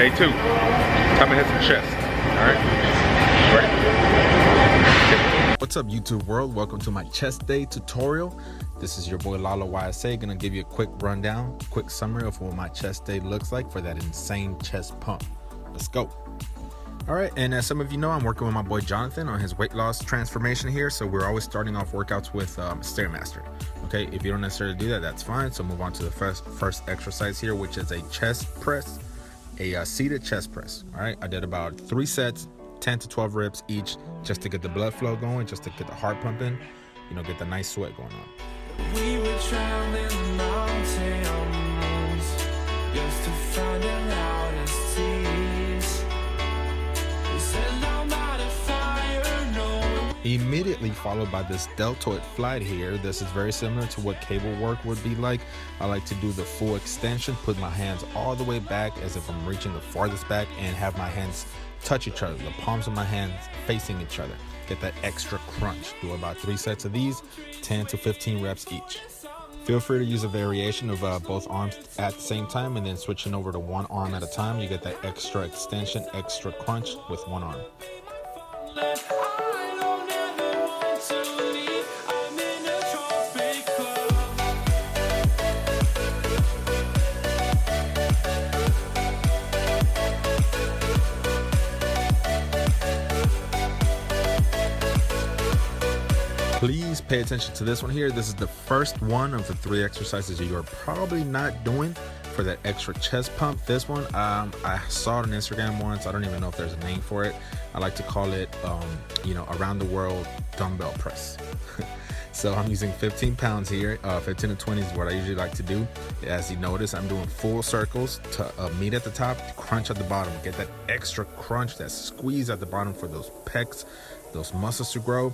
Day 2. Time to hit some chest. Alright? Ready? What's up, YouTube world? Welcome to my chest day tutorial. This is your boy Lalo YSA. Gonna give you a quick rundown, quick summary of what my chest day looks like for that insane chest pump. Let's go. All right, and as some of you know, I'm working with my boy Jonathan on his weight loss transformation here. So we're always starting off workouts with Stairmaster. Okay, if you don't necessarily do that, that's fine. So move on to the first exercise here, which is a chest press, a seated chest press. All right, I did about 3 sets, 10 to 12 reps each, just to get the blood flow going, just to get the heart pumping, you know, get the nice sweat going on. We were traveling mountains just to find the loudest tears. We set out by the fire, no. Immediately followed by this deltoid flight here. This is very similar to what cable work would be like. I like to do the full extension, put my hands all the way back as if I'm reaching the farthest back, and have my hands touch each other, the palms of my hands facing each other. Get that extra crunch. Do about 3 sets of these, 10 to 15 reps each. Feel free to use a variation of both arms at the same time, and then switching over to one arm at a time. You get that extra extension, extra crunch with one arm. Please pay attention to this one here. This is the first one of the 3 exercises you're probably not doing for that extra chest pump. This one, I saw it on Instagram once. I don't even know if there's a name for it. I like to call it, around the world dumbbell press. So I'm using 15 pounds here. 15 to 20 is what I usually like to do. As you notice, I'm doing full circles to meet at the top, crunch at the bottom. Get that extra crunch, that squeeze at the bottom for those pecs, those muscles to grow.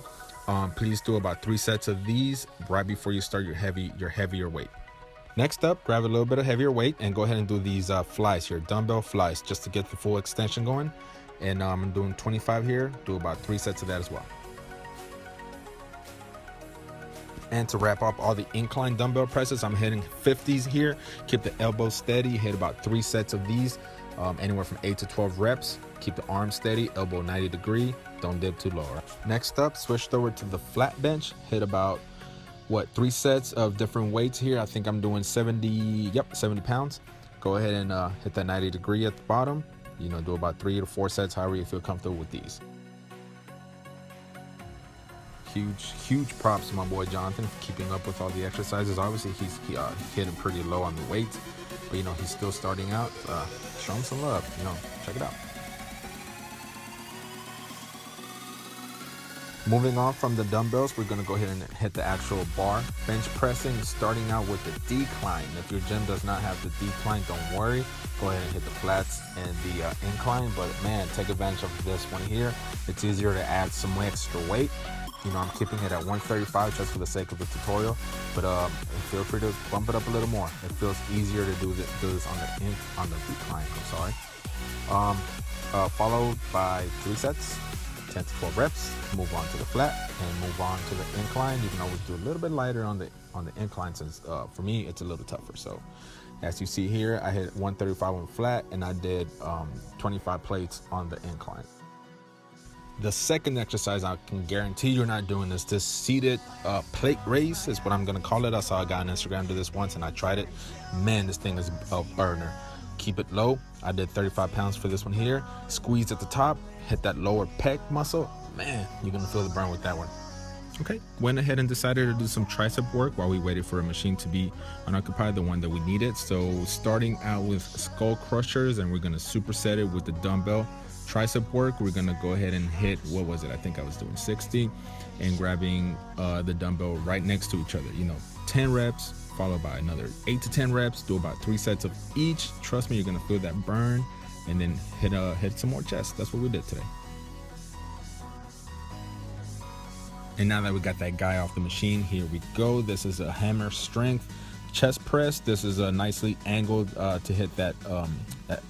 Please do about 3 sets of these right before you start your heavier weight. Next up, grab a little bit of heavier weight and go ahead and do these flies here, dumbbell flies, just to get the full extension going. And I'm doing 25 here. Do about 3 sets of that as well. And to wrap up all the incline dumbbell presses, I'm hitting 50s here. Keep the elbows steady. Hit about 3 sets of these, anywhere from 8 to 12 reps. Keep the arm steady, elbow 90 degree. Don't dip too low. Next up, switched over to the flat bench. Hit about 3 sets of different weights here. I think I'm doing 70 pounds. Go ahead and hit that 90 degree at the bottom. You know, do about 3 to 4 sets, however you feel comfortable with these. Huge props to my boy Jonathan for keeping up with all the exercises. Obviously, he's hitting pretty low on the weights, but you know, he's still starting out. Show him some love. You know, check it out. Moving on from the dumbbells, we're gonna go ahead and hit the actual bar bench pressing, starting out with the decline. If your gym does not have the decline, don't worry. Go ahead and hit the flats and the incline, but man, take advantage of this one here. It's easier to add some extra weight. You know, I'm keeping it at 135 just for the sake of the tutorial, but feel free to bump it up a little more. It feels easier to do this on the decline. I'm sorry. Followed by 3 sets. 10 to 12 reps, move on to the flat, and move on to the incline. You can always do a little bit lighter on the incline, since for me it's a little tougher. So as you see here, I hit 135 on flat, and I did 25 plates on the incline. The second exercise, I can guarantee you're not doing this seated plate raise is what I'm gonna call it. I saw a guy on Instagram do this once and I tried it. Man, this thing is a burner. Keep it low. I did 35 pounds for this one here. Squeeze at the top, hit that lower pec muscle. Man, you're gonna feel the burn with that one. Okay, went ahead and decided to do some tricep work while we waited for a machine to be unoccupied, the one that we needed. So starting out with skull crushers, and we're gonna superset it with the dumbbell tricep work. We're gonna go ahead and hit, what was it? I think I was doing 60, and grabbing the dumbbell right next to each other. You know, 10 reps, followed by another 8 to 10 reps. Do about 3 sets of each. Trust me, you're gonna feel that burn, and then hit some more chest. That's what we did today. And now that we got that guy off the machine, here we go. This is a hammer strength chest press. This is a nicely angled to hit that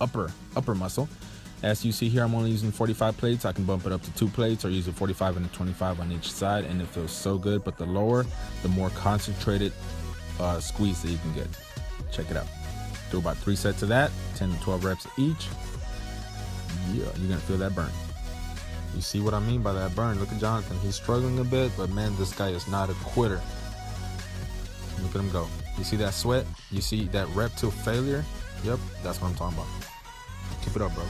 upper muscle. As you see here, I'm only using 45 plates. I can bump it up to 2 plates or use a 45 and a 25 on each side, and it feels so good. But the lower, the more concentrated squeeze that you can get. Check it out. Do about 3 sets of that, 10 to 12 reps each. Yeah, you're gonna feel that burn. You see what I mean by that burn? Look at Jonathan. He's struggling a bit, but man, this guy is not a quitter. Look at him go. You see that sweat? You see that rep to failure? Yep, that's what I'm talking about. Keep it up, bro.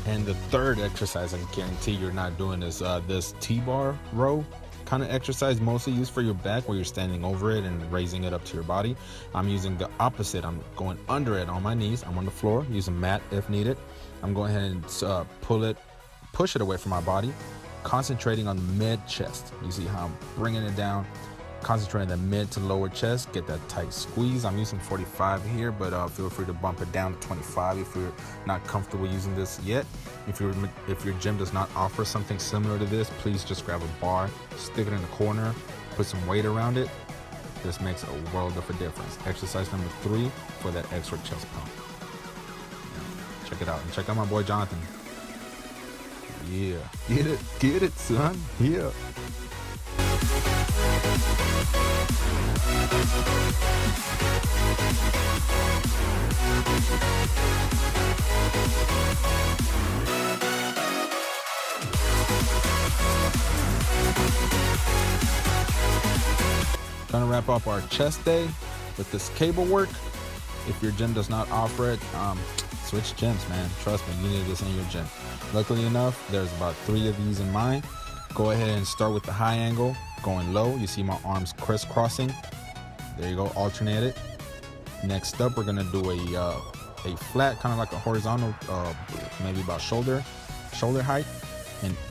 And the third exercise I can guarantee you're not doing is this T-bar row kind of exercise, mostly used for your back, where you're standing over it and raising it up to your body. I'm using the opposite. I'm going under it on my knees. I'm on the floor, use a mat if needed. I'm going ahead and push it away from my body, concentrating on mid chest. You see how I'm bringing it down, concentrating the mid to lower chest, get that tight squeeze. I'm using 45 here, but feel free to bump it down to 25 if you're not comfortable using this yet. If your gym does not offer something similar to this, please just grab a bar, stick it in the corner, put some weight around it. This makes a world of a difference. Exercise number 3 for that extra chest pump. Yeah, check it out, and check out my boy Jonathan. Yeah, get it, son. Yeah. Gonna wrap up our chest day with this cable work. If your gym does not offer it, switch gyms, man. Trust me, you need this in your gym. Luckily enough, there's about 3 of these in mine. Go ahead and start with the high angle, going low. You see my arms crisscrossing. There you go, alternate it. Next up, we're gonna do a flat, kind of like a horizontal, maybe about shoulder height,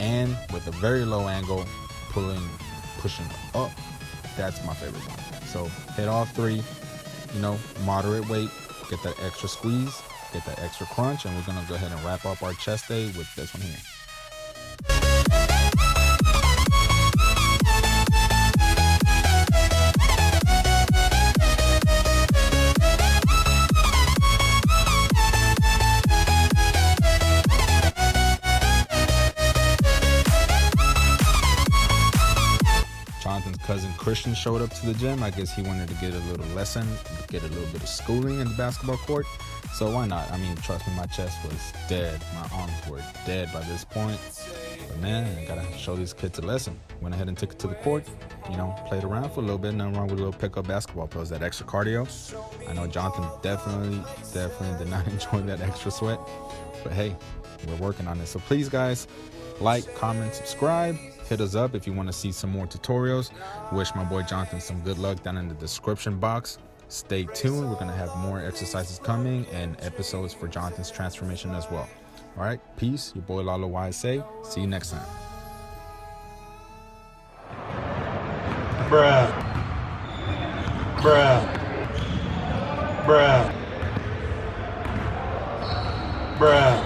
and with a very low angle, pushing up. That's my favorite one. So hit all 3, moderate weight, get that extra squeeze, get that extra crunch, and we're gonna go ahead and wrap up our chest day with this one here. Jonathan's cousin Christian showed up to the gym. I guess he wanted to get a little lesson, get a little bit of schooling in the basketball court. So why not? I mean, trust me, my chest was dead. My arms were dead by this point. But man, I gotta show these kids a lesson. Went ahead and took it to the court. Played around for a little bit. Nothing wrong with a little pickup basketball. Plus that extra cardio. I know Jonathan definitely did not enjoy that extra sweat. But hey, we're working on it. So please, guys, like, comment, subscribe. Hit us up if you want to see some more tutorials. Wish my boy Jonathan some good luck down in the description box. Stay tuned. We're going to have more exercises coming and episodes for Jonathan's transformation as well. All right. Peace. Your boy Lalo YSA. See you next time. Bruh. Bruh. Bruh. Bruh.